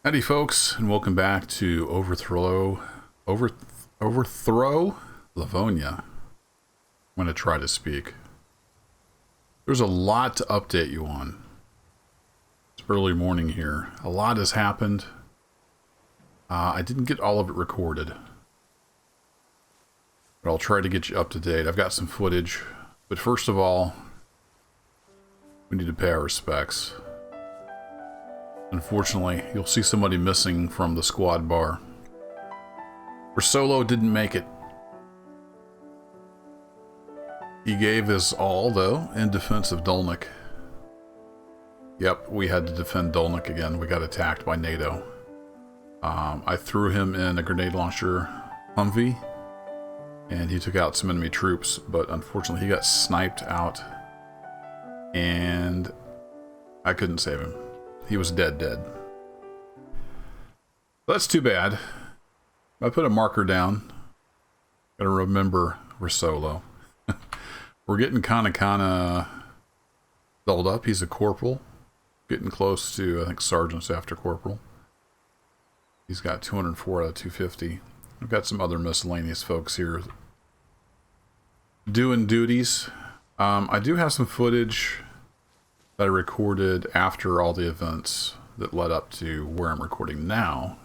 Howdy folks, and welcome back to Overthrow, Livonia. I'm going to try to speak. There's a lot to update you on. It's early morning here. A lot has happened. I didn't get all of it recorded, but I'll try to get you up to date. I've got some footage, but first of all, we need to pay our respects. Unfortunately, you'll see somebody missing from the squad bar. Solo didn't make it. He gave his all, though, in defense of Dolnik. Yep, we had to defend Dolnik again. We got attacked by NATO. I threw him in a grenade launcher Humvee, and he took out some enemy troops, but unfortunately he got sniped out, and I couldn't save him. He was dead. That's too bad. I put a marker down. Gotta remember we're solo. We're getting kinda doubled up. He's a corporal. Getting close to, I think, sergeant's after corporal. He's got 204 out of 250. I've got some other miscellaneous folks here doing duties. I do have some footage that I recorded after all the events that led up to where I'm recording now.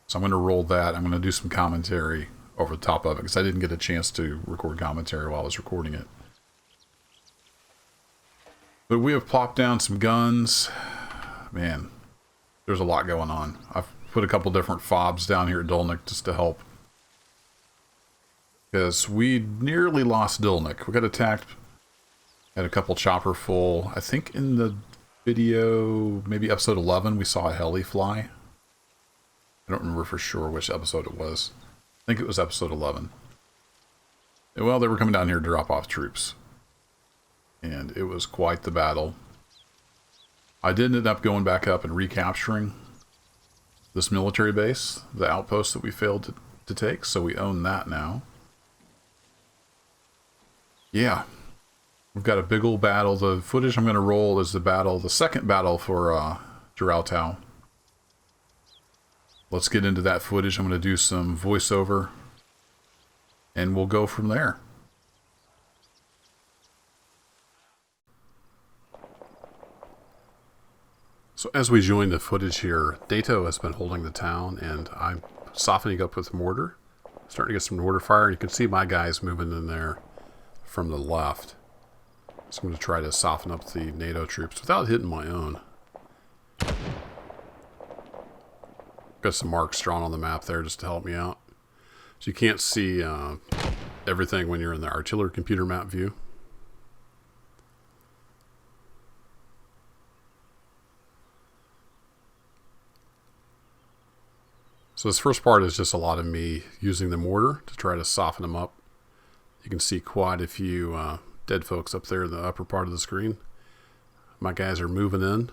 So I'm going to roll that. I'm going to do some commentary over the top of it because I didn't get a chance to record commentary while I was recording it. But we have plopped down some guns. Man, there's a lot going on. I've put a couple different fobs down here at Dolnik just to help. Because we nearly lost Dolnik. We got attacked. Had a couple chopper full. I think in the video, maybe episode 11, we saw a heli fly. I don't remember for sure which episode it was. I think it was episode 11. And, well, they were coming down here to drop off troops. And it was quite the battle. I did end up going back up and recapturing this military base, the outpost that we failed to take, so we own that now. Yeah. We've got a big old battle. The footage I'm going to roll is the second battle for Gieraltow. Let's get into that footage. I'm going to do some voiceover, and we'll go from there. So as we join the footage here, Dato has been holding the town, and I'm softening up with mortar. Starting to get some mortar fire, and you can see my guys moving in there from the left. So I'm going to try to soften up the NATO troops without hitting my own. Got some marks drawn on the map there just to help me out. So you can't see everything when you're in the artillery computer map view. So this first part is just a lot of me using the mortar to try to soften them up. You can see quite a few dead folks up there in the upper part of the screen. My guys are moving in.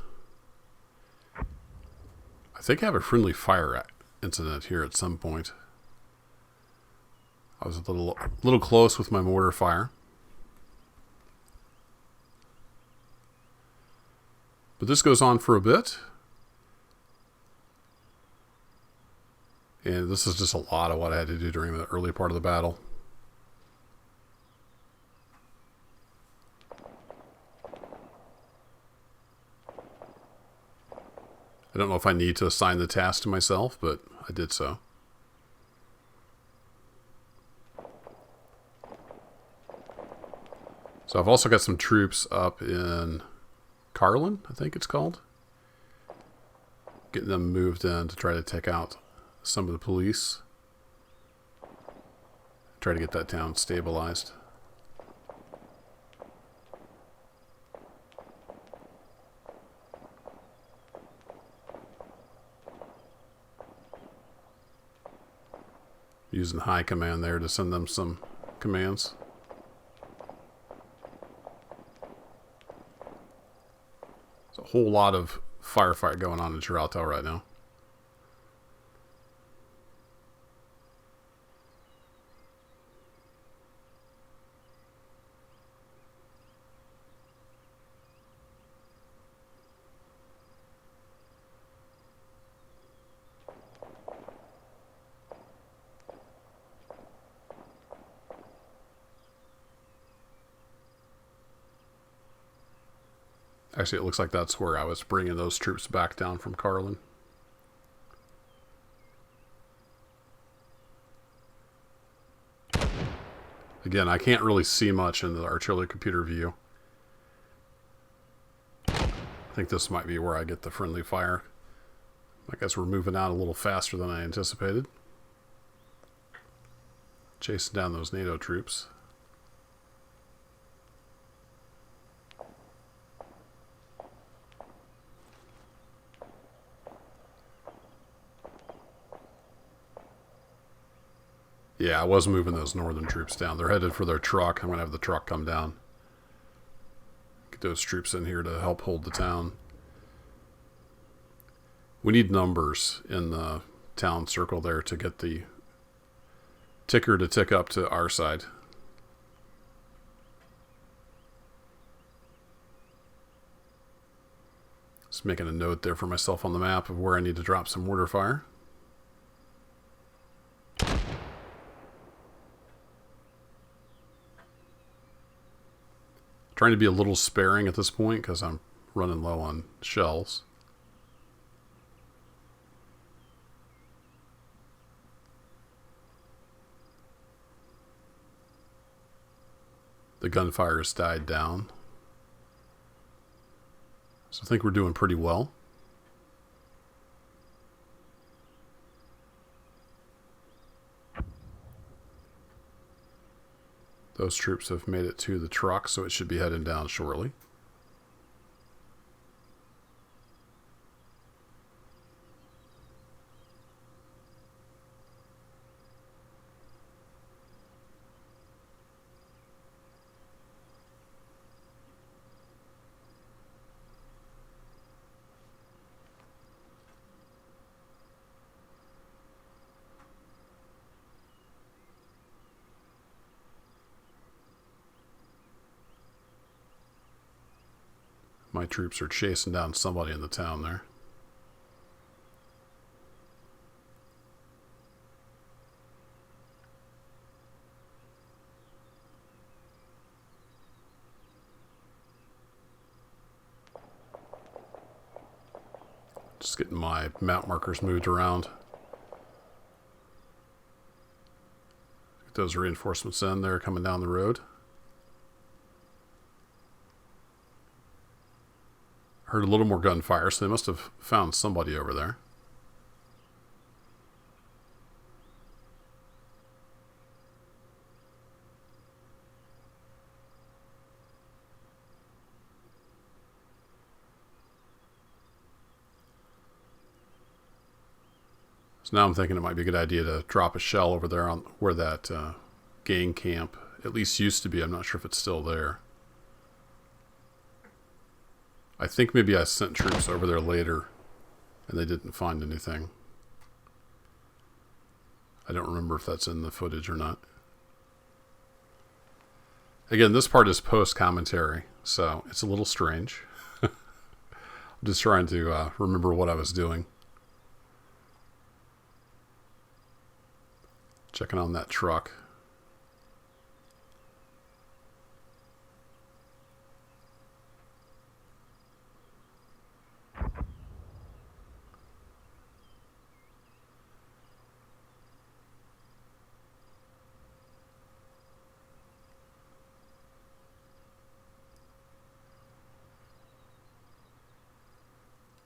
I think I have a friendly fire incident here at some point. I was a little close with my mortar fire. But this goes on for a bit. And this is just a lot of what I had to do during the early part of the battle. I don't know if I need to assign the task to myself, but I did so. So I've also got some troops up in Carlin, I think it's called. Getting them moved in to try to take out some of the police. Try to get that town stabilized. Using high command there to send them some commands. There's a whole lot of firefight going on in Gieraltow right now. Actually, it looks like that's where I was bringing those troops back down from Carlin. Again, I can't really see much in the artillery computer view. I think this might be where I get the friendly fire. I guess we're moving out a little faster than I anticipated. Chasing down those NATO troops. Yeah, I was moving those northern troops down. They're headed for their truck. I'm going to have the truck come down. Get those troops in here to help hold the town. We need numbers in the town circle there to get the ticker to tick up to our side. Just making a note there for myself on the map of where I need to drop some mortar fire. Trying to be a little sparing at this point because I'm running low on shells. The gunfire has died down. So I think we're doing pretty well. Those troops have made it to the truck, so it should be heading down shortly. My troops are chasing down somebody in the town there. Just getting my map markers moved around. Get those reinforcements in there coming down the road. Heard a little more gunfire, so they must have found somebody over there. So now I'm thinking it might be a good idea to drop a shell over there on where that gang camp at least used to be. I'm not sure if it's still there. I think maybe I sent troops over there later and they didn't find anything. I don't remember if that's in the footage or not. Again, this part is post-commentary, so it's a little strange. I'm just trying to remember what I was doing. Checking on that truck.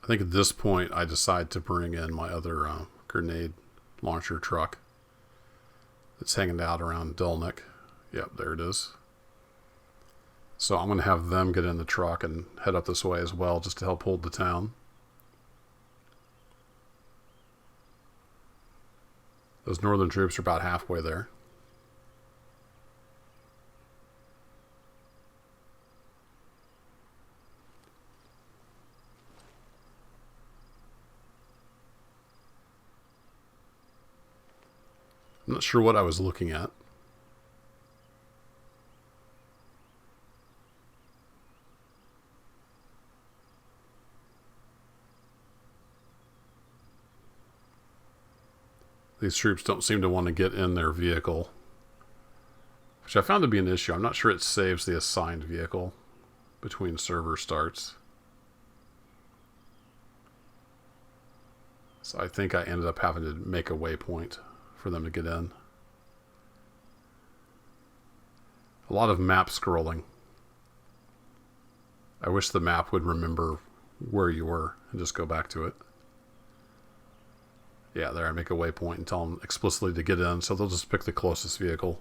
I think at this point I decide to bring in my other grenade launcher truck that's hanging out around Delnik. Yep, there it is. So I'm going to have them get in the truck and head up this way as well just to help hold the town. Those northern troops are about halfway there. I'm not sure what I was looking at. These troops don't seem to want to get in their vehicle, which I found to be an issue. I'm not sure it saves the assigned vehicle between server starts. So I think I ended up having to make a waypoint for them to get in. A lot of map scrolling. I wish the map would remember where you were and just go back to it. Yeah, there I make a waypoint and tell them explicitly to get in, so they'll just pick the closest vehicle.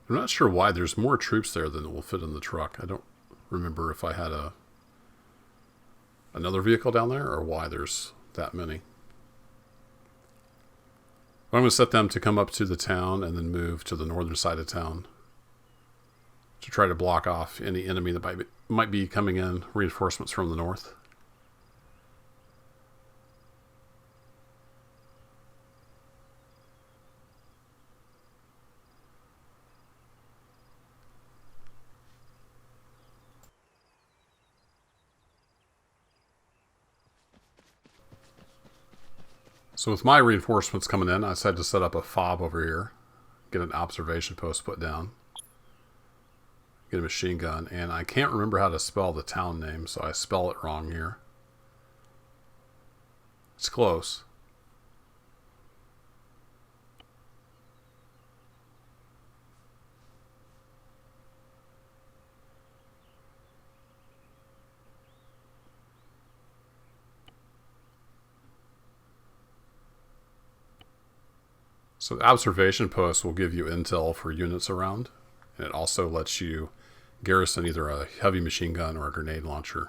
I'm not sure why there's more troops there than will fit in the truck. I don't remember if I had another vehicle down there or why there's that many. But I'm going to set them to come up to the town and then move to the northern side of town to try to block off any enemy that might be coming in, reinforcements from the north. So with my reinforcements coming in, I decided to set up a fob over here, get an observation post put down, get a machine gun, and I can't remember how to spell the town name, so I spell it wrong here. It's close. So the observation post will give you intel for units around, and it also lets you garrison either a heavy machine gun or a grenade launcher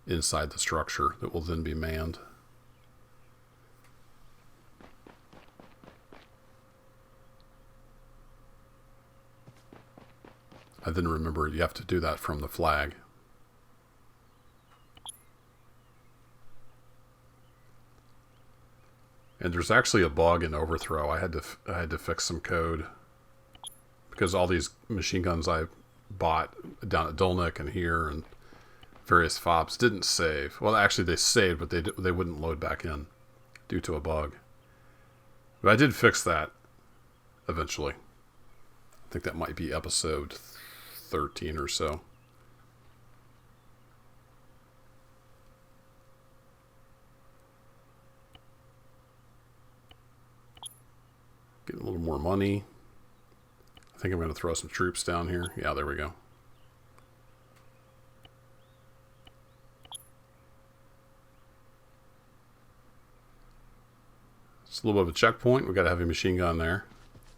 inside the structure that will then be manned. I then remember you have to do that from the flag. And there's actually a bug in Overthrow. I had to fix some code because all these machine guns I bought down at Dolnik and here and various fobs didn't save. Well, actually they saved, but they wouldn't load back in due to a bug. But I did fix that eventually. I think that might be episode 13 or so. Getting a little more money. I think I'm going to throw some troops down here. Yeah, there we go. It's a little bit of a checkpoint. We've got a heavy machine gun there.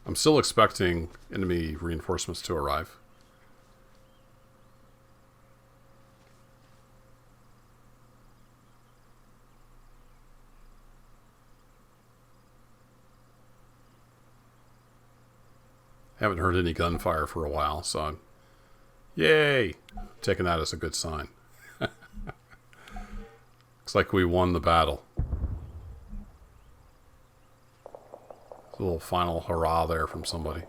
I'm still expecting enemy reinforcements to arrive. Haven't heard any gunfire for a while, so I'm, yay, taking that as a good sign. Looks like we won the battle. A little final hurrah there from somebody.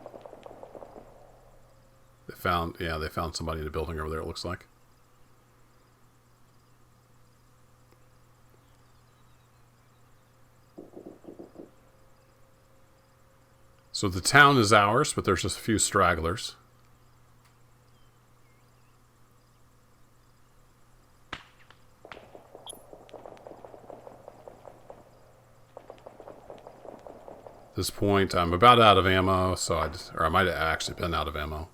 They found somebody in a building over there, it looks like. So the town is ours, but there's just a few stragglers. At this point, I'm about out of ammo, or I might have actually been out of ammo.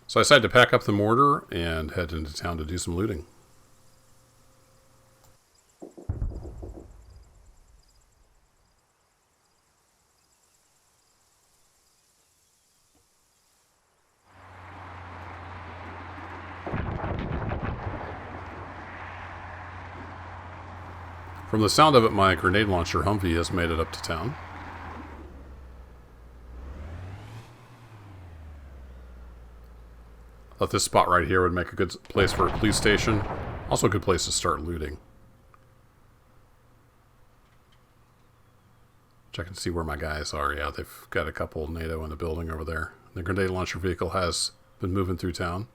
So I decided to pack up the mortar and head into town to do some looting. From the sound of it, my grenade launcher Humvee has made it up to town. Thought this spot right here would make a good place for a police station. Also a good place to start looting. Check and see where my guys are. Yeah, they've got a couple NATO in the building over there. The grenade launcher vehicle has been moving through town.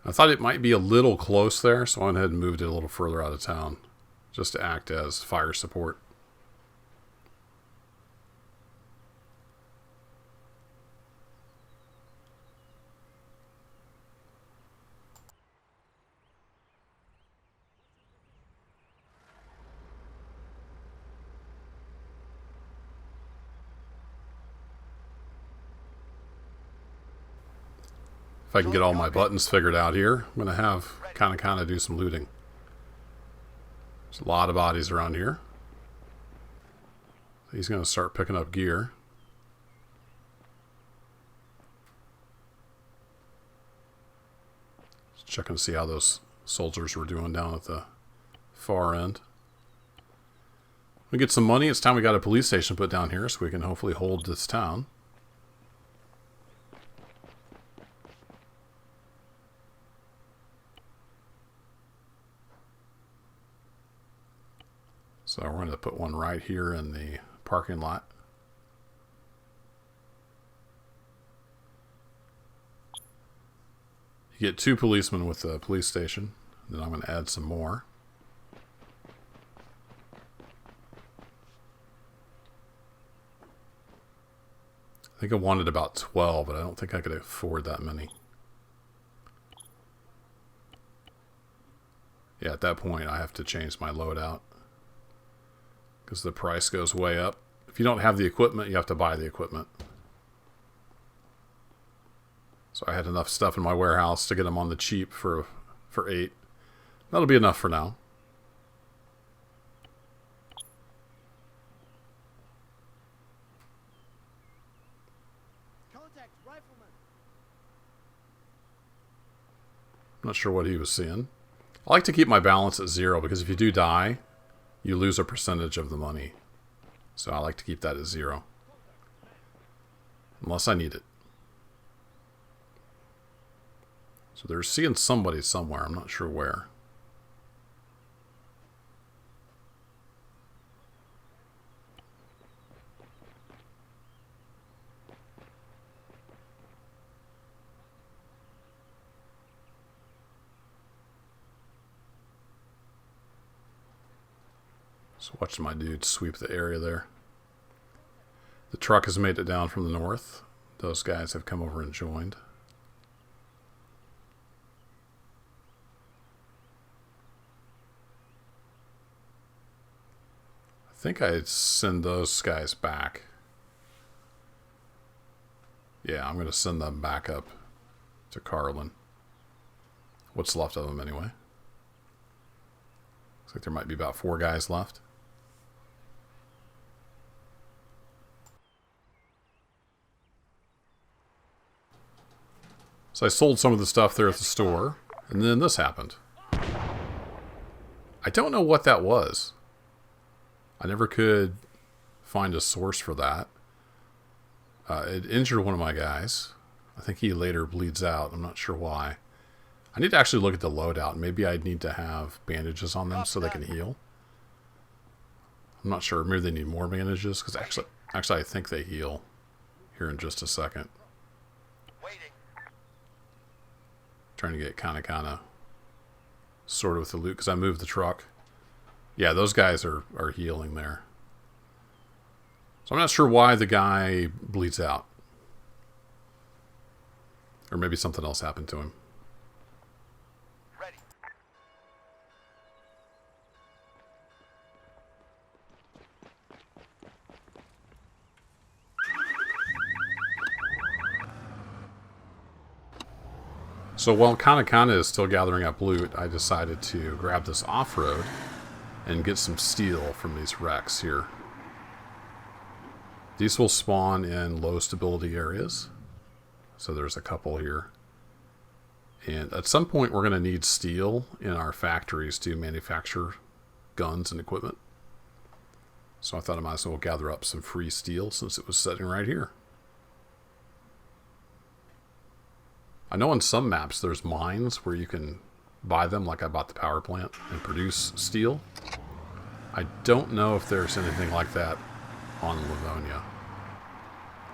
I thought it might be a little close there, so I went ahead and moved it a little further out of town, just to act as fire support. If I can get all my buttons figured out here, I'm going to have kind of do some looting. There's a lot of bodies around here. He's going to start picking up gear. Just checking to see how those soldiers were doing down at the far end. We get some money. It's time we got a police station put down here so we can hopefully hold this town. So we're going to put one right here in the parking lot. You get 2 policemen with the police station. Then I'm going to add some more. I think I wanted about 12, but I don't think I could afford that many. Yeah, at that point I have to change my loadout, because the price goes way up. If you don't have the equipment, you have to buy the equipment. So I had enough stuff in my warehouse to get them on the cheap for 8. That'll be enough for now. Contact, rifleman. I'm not sure what he was seeing. I like to keep my balance at 0, because if you do die, you lose a percentage of the money. So I like to keep that at 0. Unless I need it. So they're seeing somebody somewhere. I'm not sure where. So watching my dude sweep the area there. The truck has made it down from the north. Those guys have come over and joined. I think I'd send those guys back. Yeah, I'm going to send them back up to Carlin. What's left of them anyway. Looks like there might be about 4 guys left. So I sold some of the stuff there at the store, and then this happened. I don't know what that was. I never could find a source for that. It injured one of my guys. I think he later bleeds out. I'm not sure why. I need to actually look at the loadout. Maybe I'd need to have bandages on them so they can heal. I'm not sure. Maybe they need more bandages, because actually I think they heal here in just a second. Trying to get kind of sorted with the loot, because I moved the truck. Yeah, those guys are healing there. So I'm not sure why the guy bleeds out. Or maybe something else happened to him. Ready. So while Kana is still gathering up loot, I decided to grab this off-road and get some steel from these wrecks here. These will spawn in low stability areas. So there's a couple here. And at some point we're going to need steel in our factories to manufacture guns and equipment. So I thought I might as well gather up some free steel since it was sitting right here. I know on some maps there's mines where you can buy them, like I bought the power plant, and produce steel. I don't know if there's anything like that on Livonia.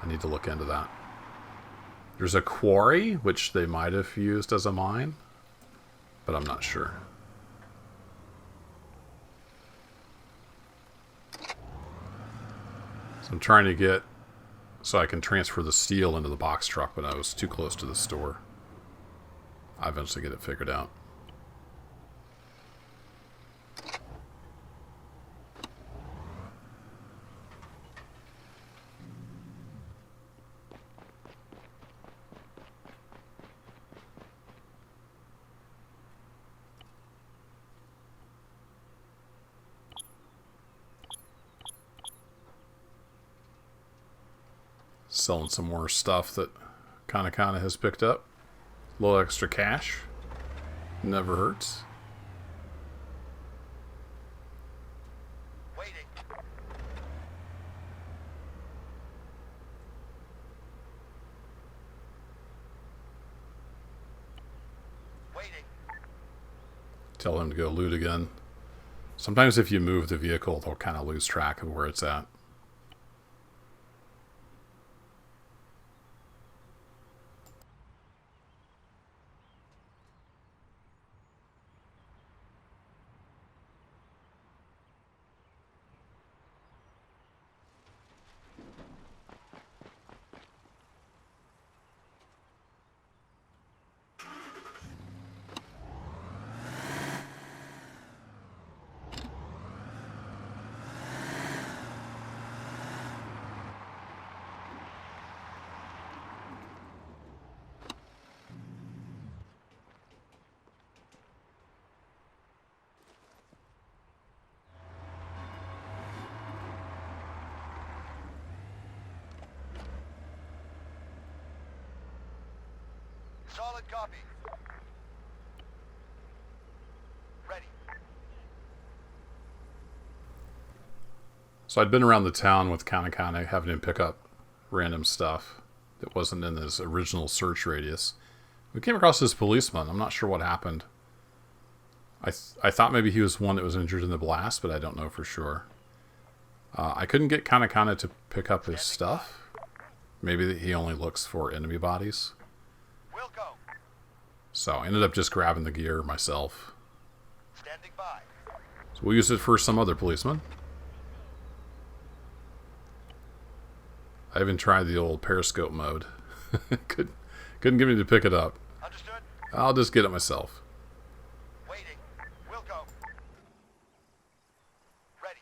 I need to look into that. There's a quarry, which they might have used as a mine, but I'm not sure. So I'm trying to get so I can transfer the steel into the box truck, but I was too close to the store. I eventually get it figured out. Selling some more stuff that kind of has picked up. A little extra cash. Never hurts. Waiting. Waiting. Tell him to go loot again. Sometimes if you move the vehicle, they'll kind of lose track of where it's at. Solid copy. Ready. So I'd been around the town with kind of having him pick up random stuff that wasn't in his original search radius. We came across this policeman. I'm not sure what happened. I thought maybe he was one that was injured in the blast, but I don't know for sure. I couldn't get kind of to pick up his stuff. Maybe he only looks for enemy bodies. We'll go. So I ended up just grabbing the gear myself. Standing by. So we'll use it for some other policeman. I even tried the old periscope mode. Couldn't get me to pick it up. Understood. I'll just get it myself. Waiting. We'll go. Ready.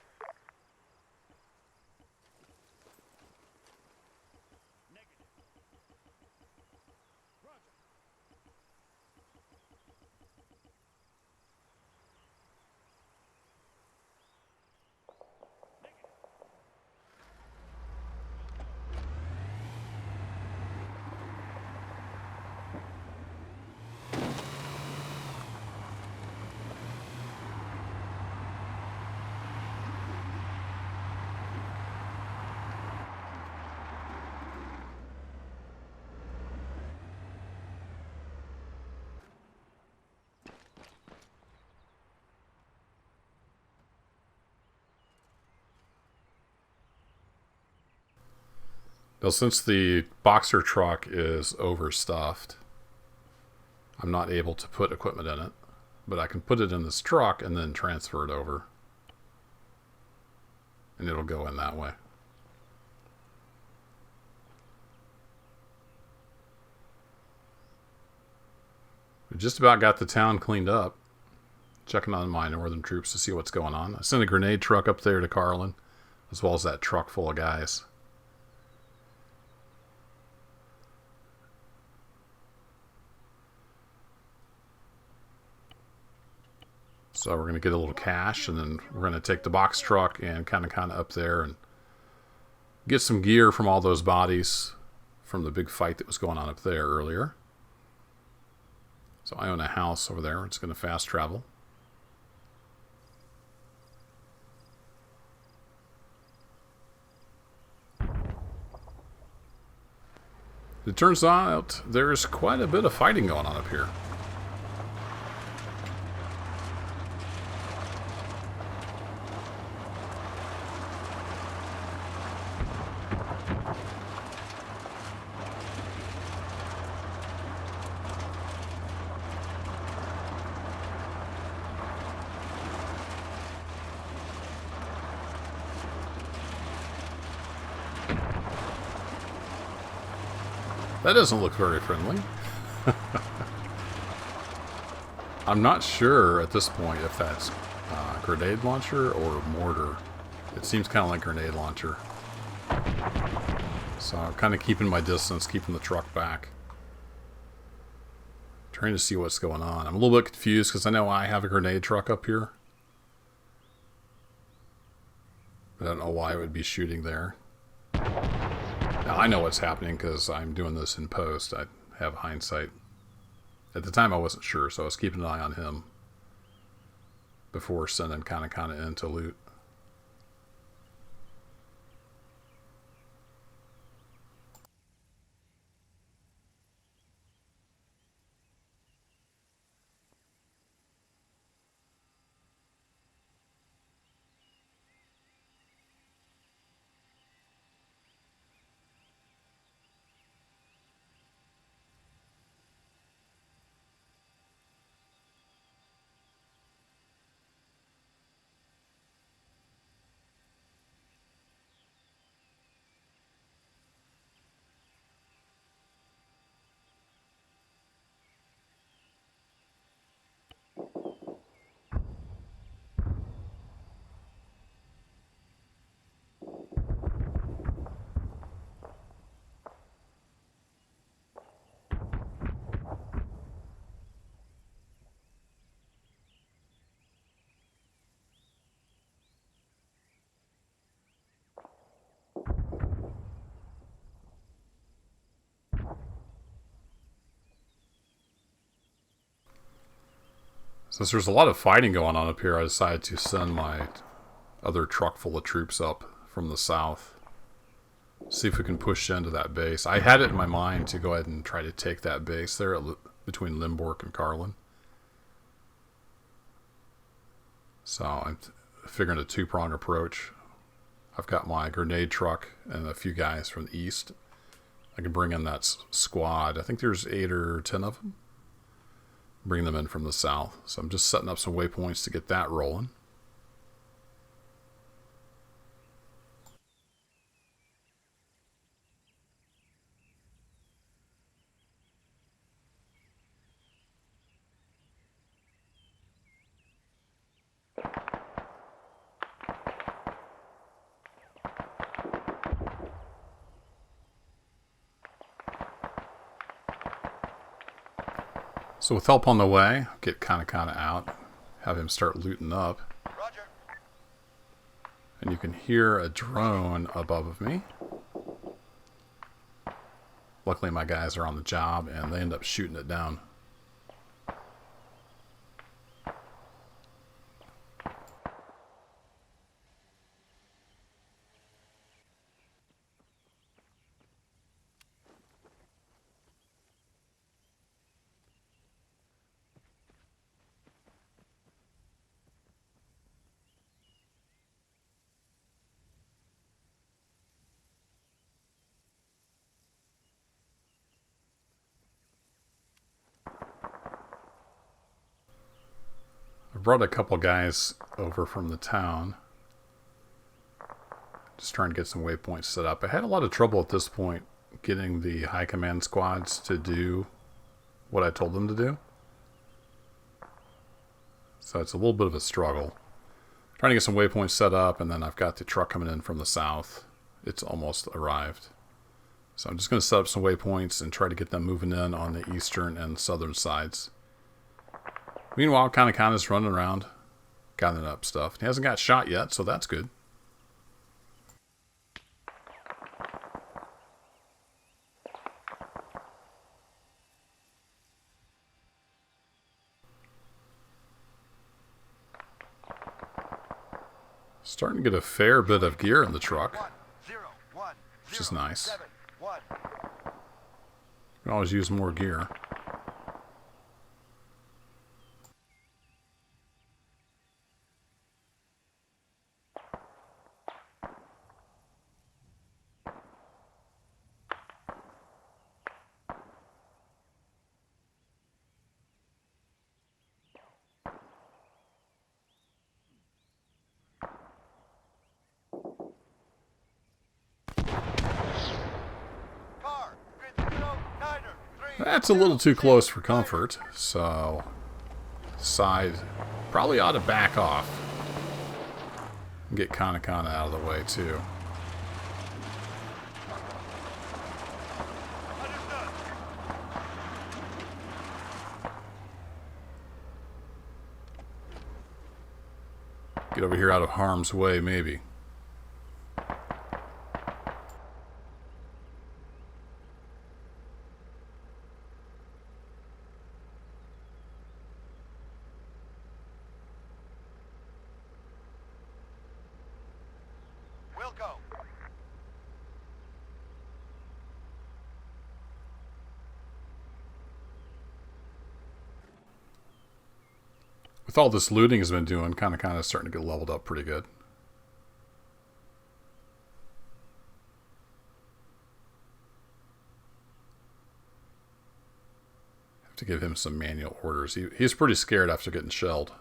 Now, since the boxer truck is overstuffed, I'm not able to put equipment in it, but I can put it in this truck and then transfer it over. And it'll go in that way. We just about got the town cleaned up. Checking on my northern troops to see what's going on. I sent a grenade truck up there to Carlin, as well as that truck full of guys. So we're going to get a little cash, and then we're going to take the box truck and kind of up there and get some gear from all those bodies from the big fight that was going on up there earlier. So I own a house over there. It's going to fast travel. It turns out there's quite a bit of fighting going on up here. That doesn't look very friendly. I'm not sure at this point if that's grenade launcher or mortar. It seems kind of like grenade launcher. So I'm kind of keeping my distance, keeping the truck back. Trying to see what's going on. I'm a little bit confused because I know I have a grenade truck up here. I don't know why it would be shooting there. Now, I know what's happening because I'm doing this in post. I have hindsight. At the time, I wasn't sure, so I was keeping an eye on him before sending kind of in to loot. Since there's a lot of fighting going on up here, I decided to send my other truck full of troops up from the south. See if we can push into that base. I had it in my mind to go ahead and try to take that base there between Limborg and Carlin. So I'm figuring a two-prong approach. I've got my grenade truck and a few guys from the east. I can bring in that squad. I think there's 8 or 10 of them. Bring them in from the south. So I'm just setting up some waypoints to get that rolling. So with help on the way, get kind of out, have him start looting up. Roger. And you can hear a drone above of me. Luckily my guys are on the job and they end up shooting it down. I brought a couple guys over from the town. Just trying to get some waypoints set up. I had a lot of trouble at this point getting the high command squads to do what I told them to do. So it's a little bit of a struggle. Trying to get some waypoints set up, and then I've got the truck coming in from the south. It's almost arrived. So I'm just going to set up some waypoints and try to get them moving in on the eastern and southern sides. Meanwhile, Kana's running around, gathering up stuff. He hasn't got shot yet, so that's good. Starting to get a fair bit of gear in the truck, which is nice. You can always use more gear. That's a little too close for comfort, so side probably ought to back off and get Kana out of the way too. Get over here out of harm's way, maybe. With all this looting has been doing, kind of starting to get leveled up pretty good. Have to give him some manual orders. He's pretty scared after getting shelled.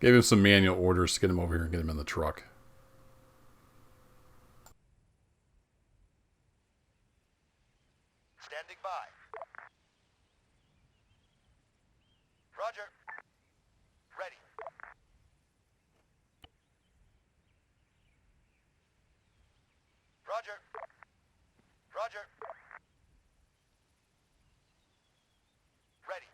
Gave him some manual orders to get him over here and get him in the truck. Standing by. Roger. Ready. Roger. Roger. Ready.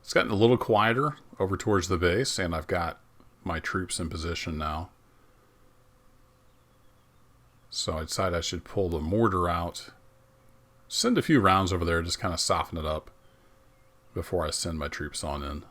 It's gotten a little quieter over towards the base, and I've got my troops in position now. So I decided I should pull the mortar out, send a few rounds over there, just kind of soften it up before I send my troops on in.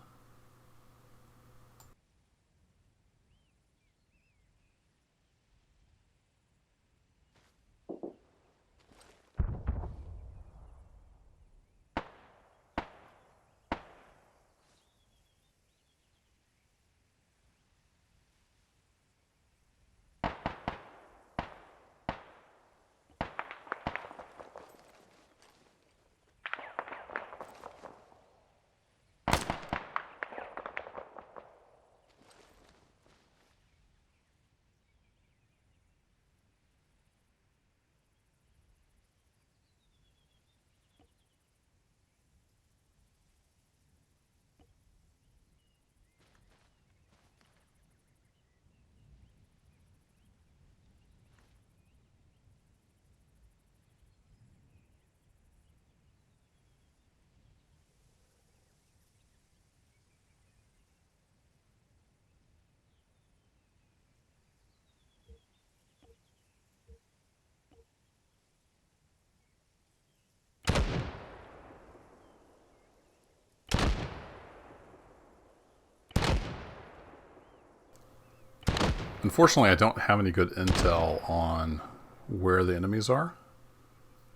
Unfortunately, I don't have any good intel on where the enemies are.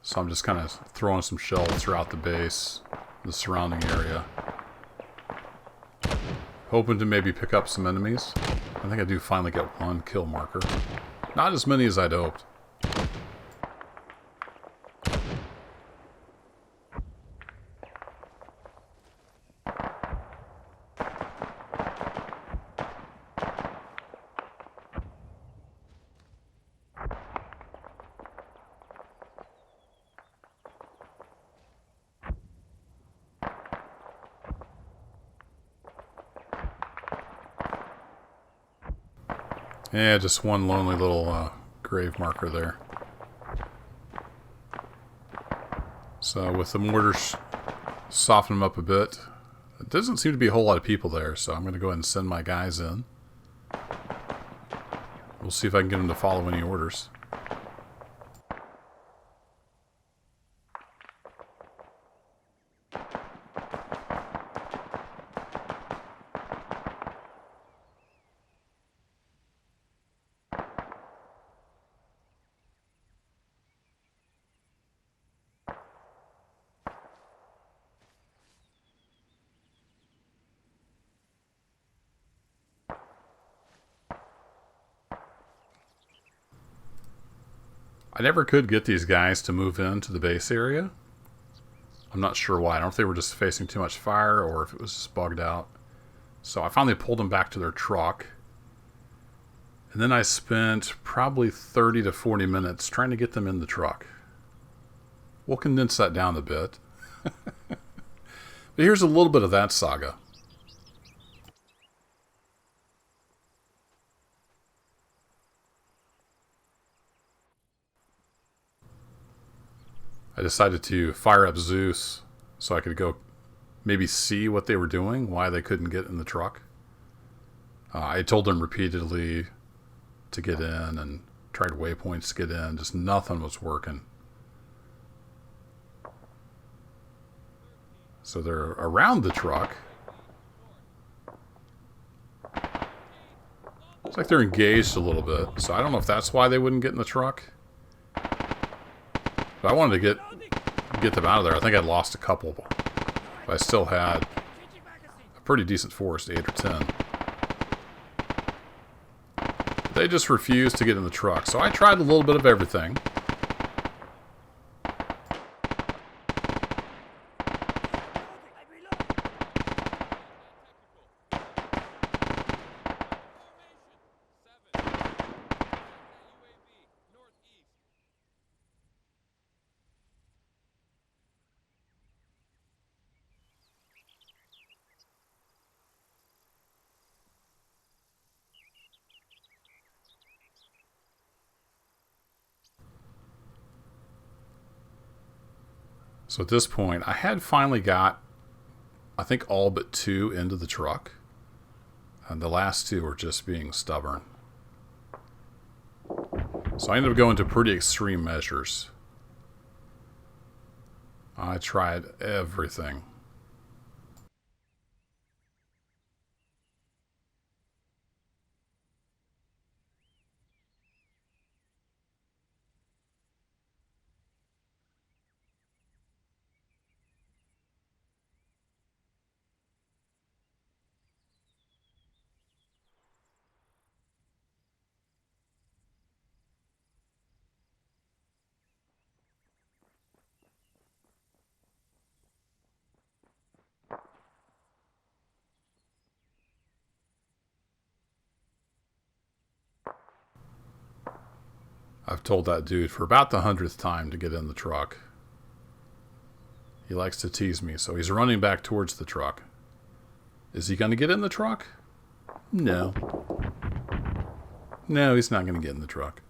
So I'm just kind of throwing some shells throughout the base, the surrounding area. Hoping to maybe pick up some enemies. I think I do finally get one kill marker. Not as many as I'd hoped. Yeah, just one lonely little grave marker there. So with the mortars, soften them up a bit. It doesn't seem to be a whole lot of people there, so I'm going to go ahead and send my guys in. We'll see if I can get them to follow any orders. I never could get these guys to move into the base area. I'm not sure why. I don't know if they were just facing too much fire or if it was just bugged out. So I finally pulled them back to their truck. And then I spent probably 30 to 40 minutes trying to get them in the truck. We'll condense that down a bit. But here's a little bit of that saga. I decided to fire up Zeus so I could go maybe see what they were doing, why they couldn't get in the truck. I told them repeatedly to get in and tried waypoints to get in. Just nothing was working. So they're around the truck. Looks like they're engaged a little bit, so I don't know if that's why they wouldn't get in the truck. But I wanted to get them out of there. I think I'd lost a couple, but I still had a pretty decent force, 8 or 10. They just refused to get in the truck, so I tried a little bit of everything. So at this point, I had finally got, I think, all but 2 into the truck. And the last 2 were just being stubborn. So I ended up going to pretty extreme measures. I tried everything. I've told that dude for about the 100th time to get in the truck. He likes to tease me, so he's running back towards the truck. Is he going to get in the truck? No. No, he's not going to get in the truck.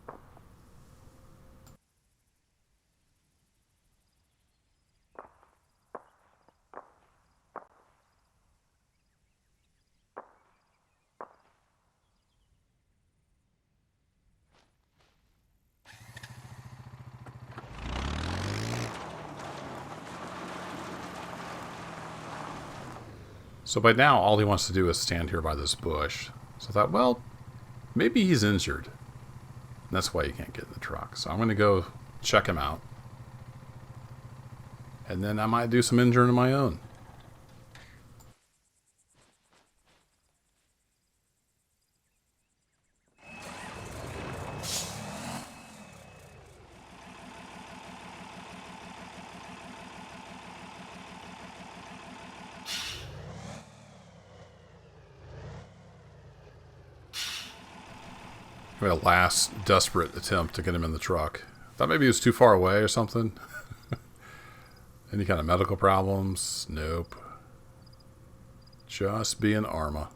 So by now, all he wants to do is stand here by this bush. So I thought, well, maybe he's injured. And that's why he can't get in the truck. So I'm going to go check him out. And then I might do some injuring of my own. A last desperate attempt to get him in the truck. Thought maybe he was too far away or something. Any kind of medical problems? Nope. Just being ArmA.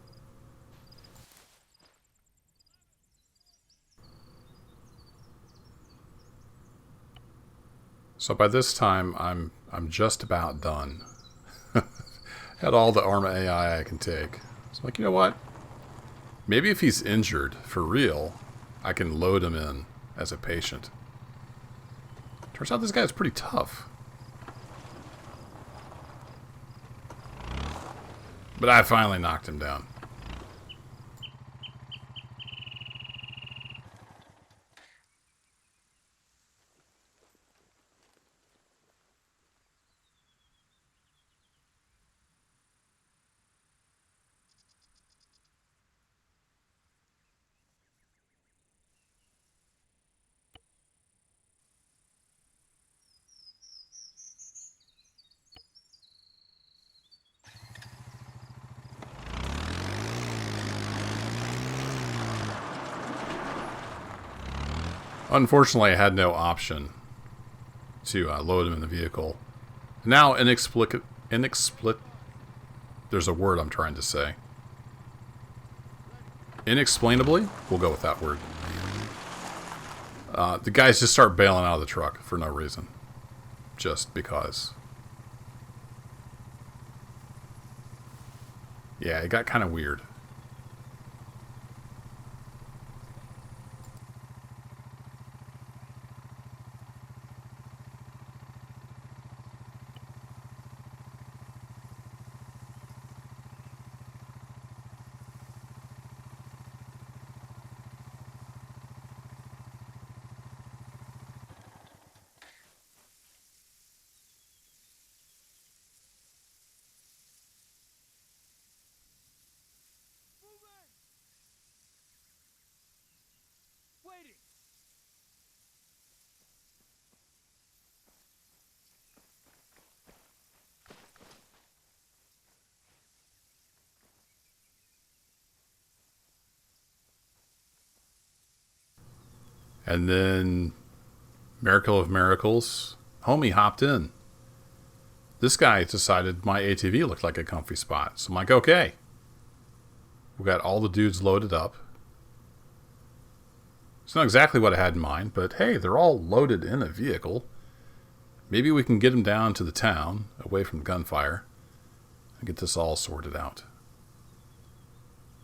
So by this time, I'm just about done. Had all the ArmA AI I can take. So I'm like, you know what? Maybe if he's injured for real, I can load him in as a patient. Turns out this guy's pretty tough. But I finally knocked him down. Unfortunately, I had no option to load him in the vehicle. Now, there's a word I'm trying to say. Inexplainably, we'll go with that word. The guys just start bailing out of the truck for no reason. Just because. Yeah, it got kind of weird. And then, miracle of miracles, homie hopped in. This guy decided my ATV looked like a comfy spot. So I'm like, okay. We got all the dudes loaded up. It's not exactly what I had in mind, but hey, they're all loaded in a vehicle. Maybe we can get them down to the town, away from the gunfire, and get this all sorted out.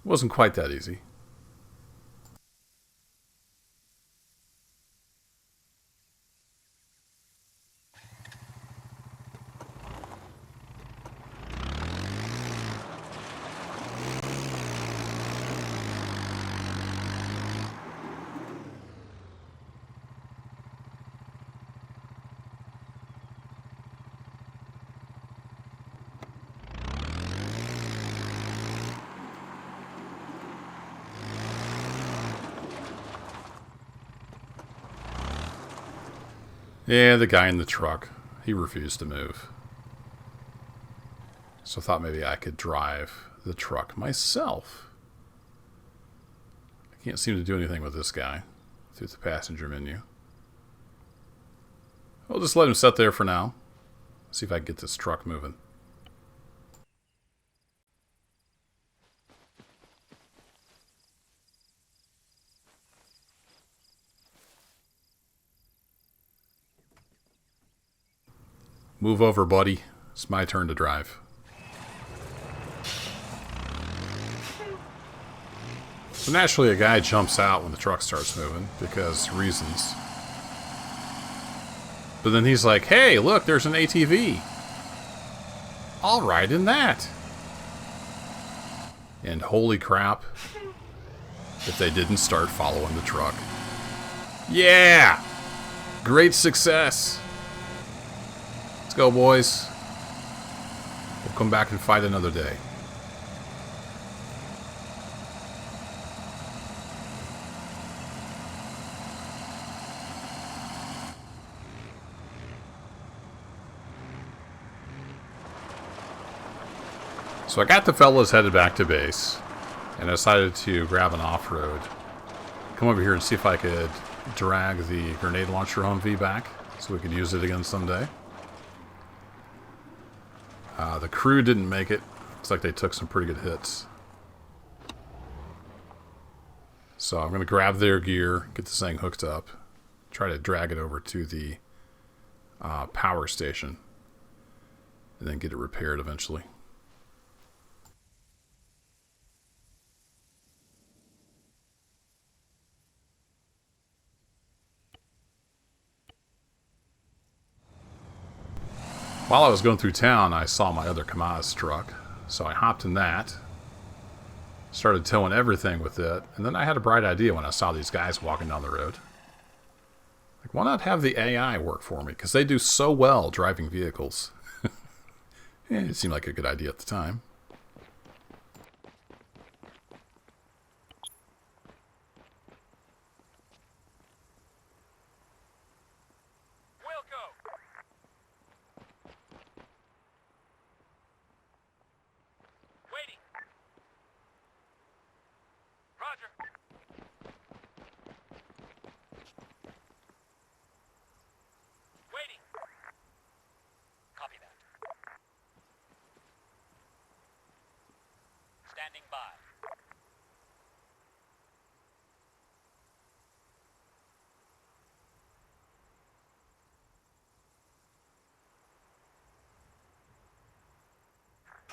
It wasn't quite that easy. Yeah, the guy in the truck, he refused to move. So I thought maybe I could drive the truck myself. I can't seem to do anything with this guy through the passenger menu. I'll just let him sit there for now. See if I can get this truck moving. Move over, buddy. It's my turn to drive. So naturally a guy jumps out when the truck starts moving because reasons. But then he's like, hey, look, there's an ATV. I'll ride in that. And holy crap, if they didn't start following the truck. Yeah! Great success. Let's go, boys. We'll come back and fight another day. So I got the fellas headed back to base, and I decided to grab an off-road. Come over here and see if I could drag the grenade launcher Humvee back, so we could use it again someday. The crew didn't make it. Looks like they took some pretty good hits. So I'm going to grab their gear, get this thing hooked up, try to drag it over to the power station, and then get it repaired eventually. While I was going through town, I saw my other Kamaz truck, so I hopped in that, started towing everything with it, and then I had a bright idea when I saw these guys walking down the road. Like, why not have the AI work for me? Because they do so well driving vehicles. It seemed like a good idea at the time. Standing by.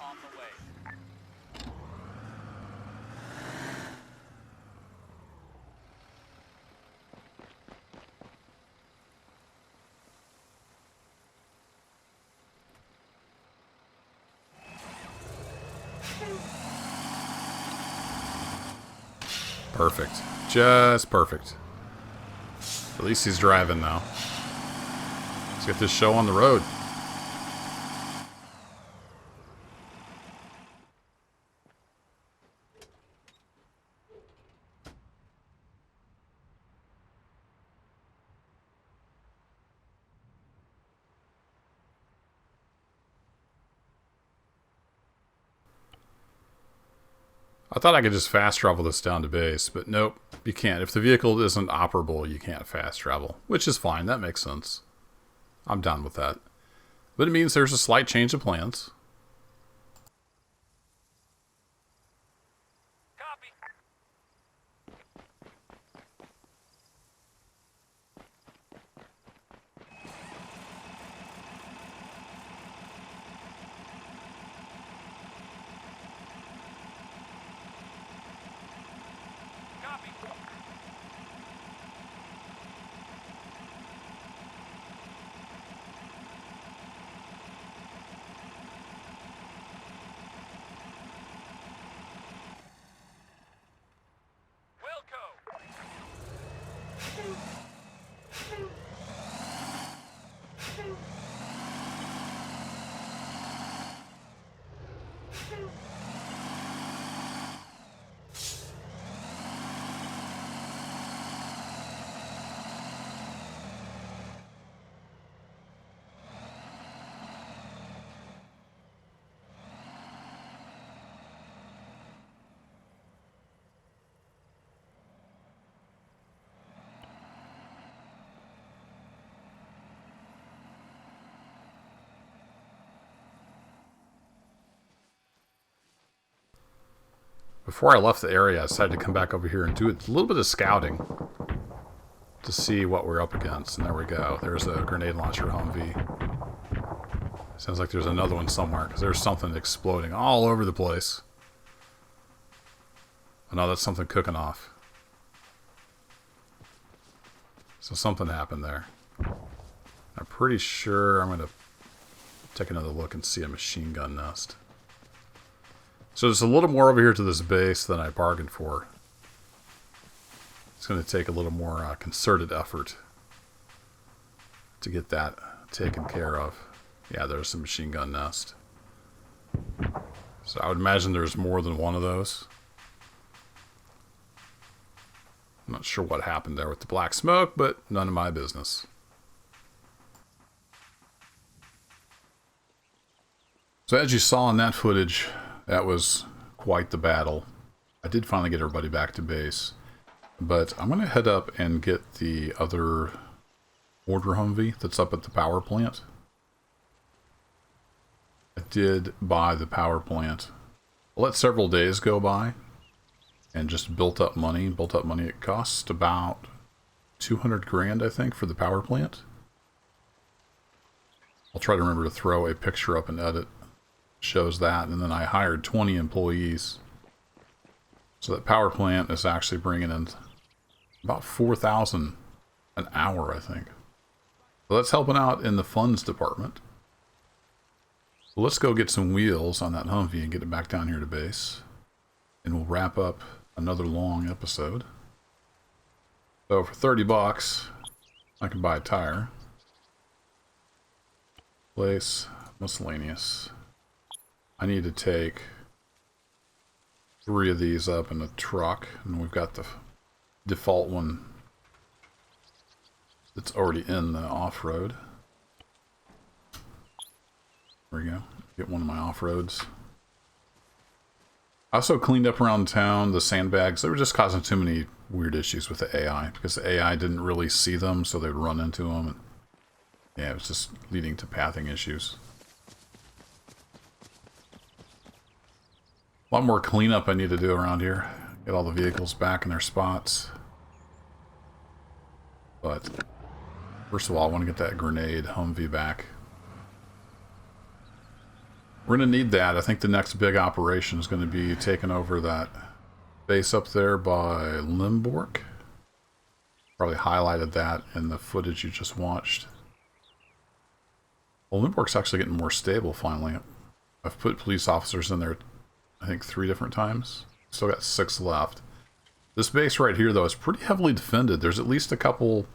On the way. Perfect. Just perfect. At least he's driving now. Let's get this show on the road. I thought I could just fast travel this down to base, but nope, you can't. If the vehicle isn't operable, you can't fast travel, which is fine. That makes sense. I'm done with that. But it means there's a slight change of plans. Copy. Copy. Wilco. Before I left the area, I decided to come back over here and do a little bit of scouting to see what we're up against. And there we go. There's a grenade launcher Humvee. Sounds like there's another one somewhere, because there's something exploding all over the place. Oh no, that's something cooking off. So something happened there. I'm pretty sure I'm going to take another look and see a machine gun nest. So there's a little more over here to this base than I bargained for. It's going to take a little more concerted effort to get that taken care of. Yeah, there's a machine gun nest. So I would imagine there's more than one of those. I'm not sure what happened there with the black smoke, but none of my business. So as you saw in that footage, that was quite the battle. I did finally get everybody back to base. But I'm going to head up and get the other mortar Humvee that's up at the power plant. I did buy the power plant. I let several days go by and just built up money. It cost about 200 grand, I think, for the power plant. I'll try to remember to throw a picture up and edit. Shows that. And then I hired 20 employees. So that power plant is actually bringing in about 4,000 an hour, I think. So that's helping out in the funds department. So let's go get some wheels on that Humvee and get it back down here to base. And we'll wrap up another long episode. So for 30 bucks, I can buy a tire. Place, miscellaneous. I need to take 3 of these up in the truck, and we've got the default one that's already in the off-road. There we go. Get one of my off-roads. I also cleaned up around town the sandbags. They were just causing too many weird issues with the AI, because the AI didn't really see them, so they'd run into them. And yeah, it was just leading to pathing issues. A lot more cleanup I need to do around here. Get all the vehicles back in their spots. But first of all, I want to get that grenade Humvee back. We're going to need that. I think the next big operation is going to be taking over that base up there by Limbork. Probably highlighted that in the footage you just watched. Well, Limbork's actually getting more stable finally. I've put police officers in there, I think 3 different times. Still got 6 left. This base right here, though, is pretty heavily defended. There's at least a couple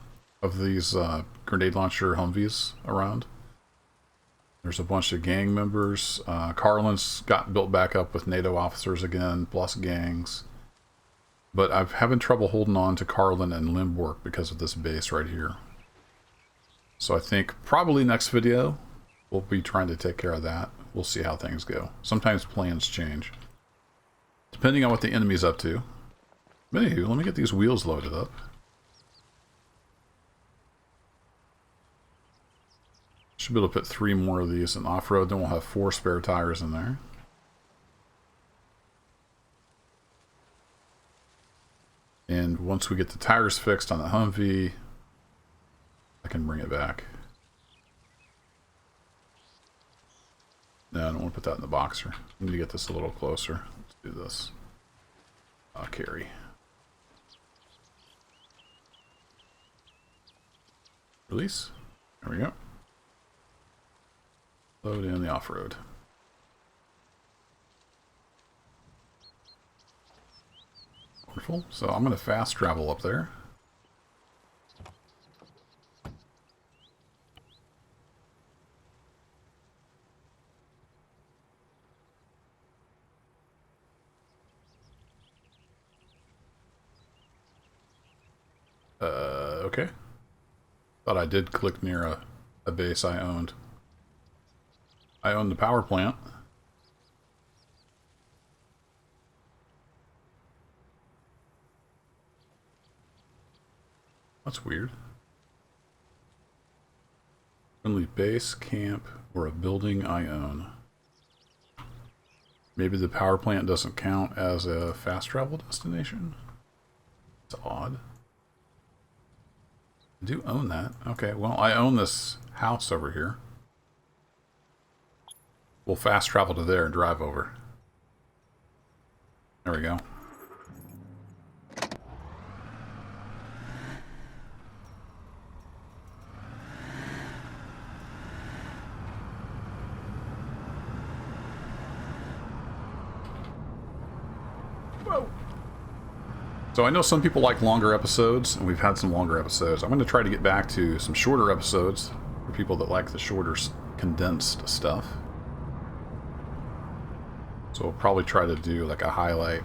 of these grenade launcher Humvees around. There's a bunch of gang members. Carlin's got built back up with NATO officers again, plus gangs. But I'm having trouble holding on to Carlin and Limbork because of this base right here. So I think probably next video, we'll be trying to take care of that. We'll see how things go. Sometimes plans change. Depending on what the enemy's up to. Anywho, let me get these wheels loaded up. Should be able to put 3 more of these in off-road, then we'll have 4 spare tires in there. And once we get the tires fixed on the Humvee, I can bring it back. No, I don't want to put that in the boxer. I need to get this a little closer. Let's do this. I'll carry. Release. There we go. Load in the off-road. Wonderful. So I'm going to fast travel up there. Okay. Thought I did click near a base I owned. I own the power plant. That's weird. Only base, camp, or a building I own. Maybe the power plant doesn't count as a fast travel destination? It's odd. I do own that. Okay, well, I own this house over here. We'll fast travel to there and drive over. There we go. Whoa. So I know some people like longer episodes, and we've had some longer episodes. I'm going to try to get back to some shorter episodes for people that like the shorter, condensed stuff. So we'll probably try to do like a highlight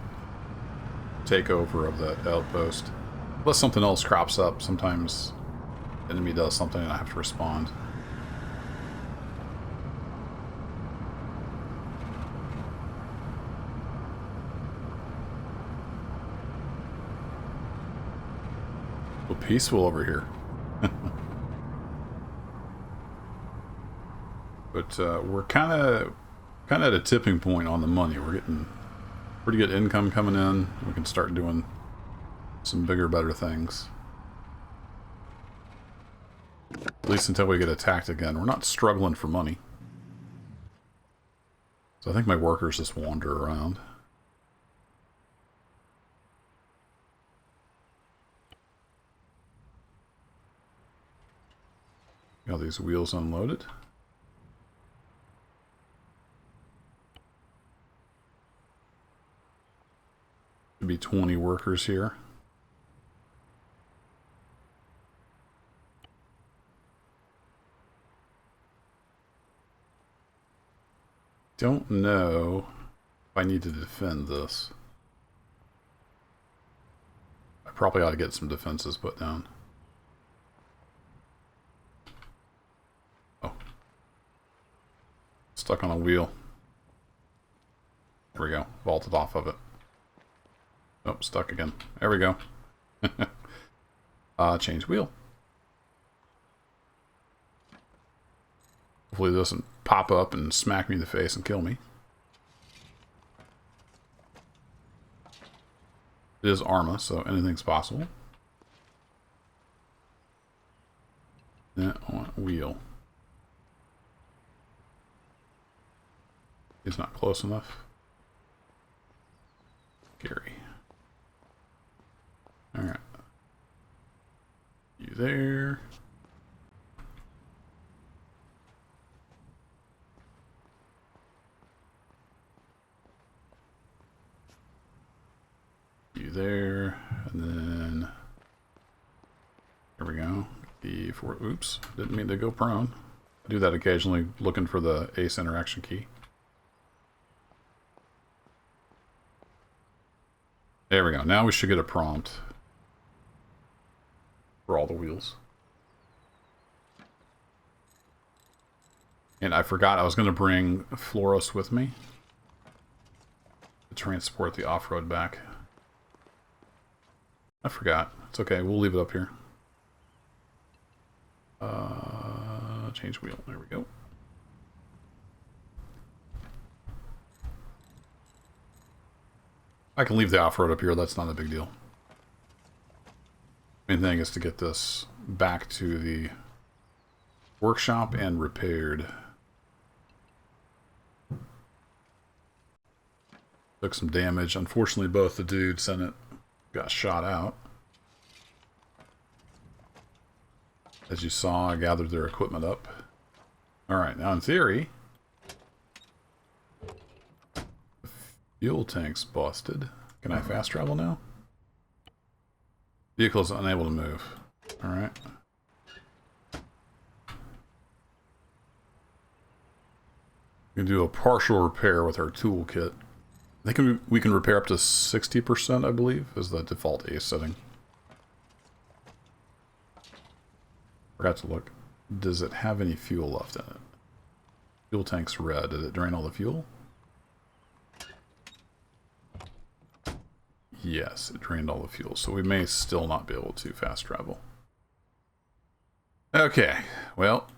takeover of the outpost. Unless something else crops up. Sometimes the enemy does something and I have to respond. So peaceful over here. But we're kind of at a tipping point on the money. We're getting pretty good income coming in. We can start doing some bigger, better things. At least until we get attacked again. We're not struggling for money. So I think my workers just wander around. Got these wheels unloaded. Should be 20 workers here. Don't know if I need to defend this. I probably ought to get some defenses put down. Oh. Stuck on a wheel. There we go. Vaulted off of it. Oh, stuck again. There we go. Change wheel. Hopefully it doesn't pop up and smack me in the face and kill me. It is ArmA, so anything's possible. Then I want wheel. It's not close enough. Gary. Alright. You there. You there. And then there we go. The four, oops, didn't mean to go prone. I do that occasionally looking for the ace interaction key. There we go. Now we should get a prompt for all the wheels. And I forgot I was going to bring Floros with me to transport the off-road back. I forgot. It's okay. We'll leave it up here. Change wheel. There we go. I can leave the off-road up here. That's not a big deal. Main thing is to get this back to the workshop and repaired. Took some damage. Unfortunately, both the dudes in it got shot out. As you saw, I gathered their equipment up. Alright, now in theory, the fuel tank's busted. Can I fast travel now? Vehicle is unable to move. Alright. We can do a partial repair with our toolkit. I think we can repair up to 60%, I believe, is the default ACE setting. Forgot to look. Does it have any fuel left in it? Fuel tank's red. Did it drain all the fuel? Yes, it drained all the fuel, so we may still not be able to fast travel. Okay, well,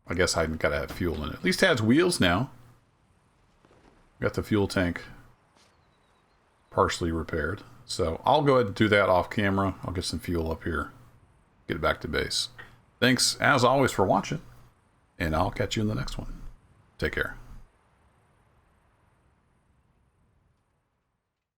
I guess I gotta have fuel in it. At least it has wheels now. Got the fuel tank partially repaired. So I'll go ahead and do that off camera. I'll get some fuel up here. Get it back to base. Thanks, as always, for watching. And I'll catch you in the next one. Take care.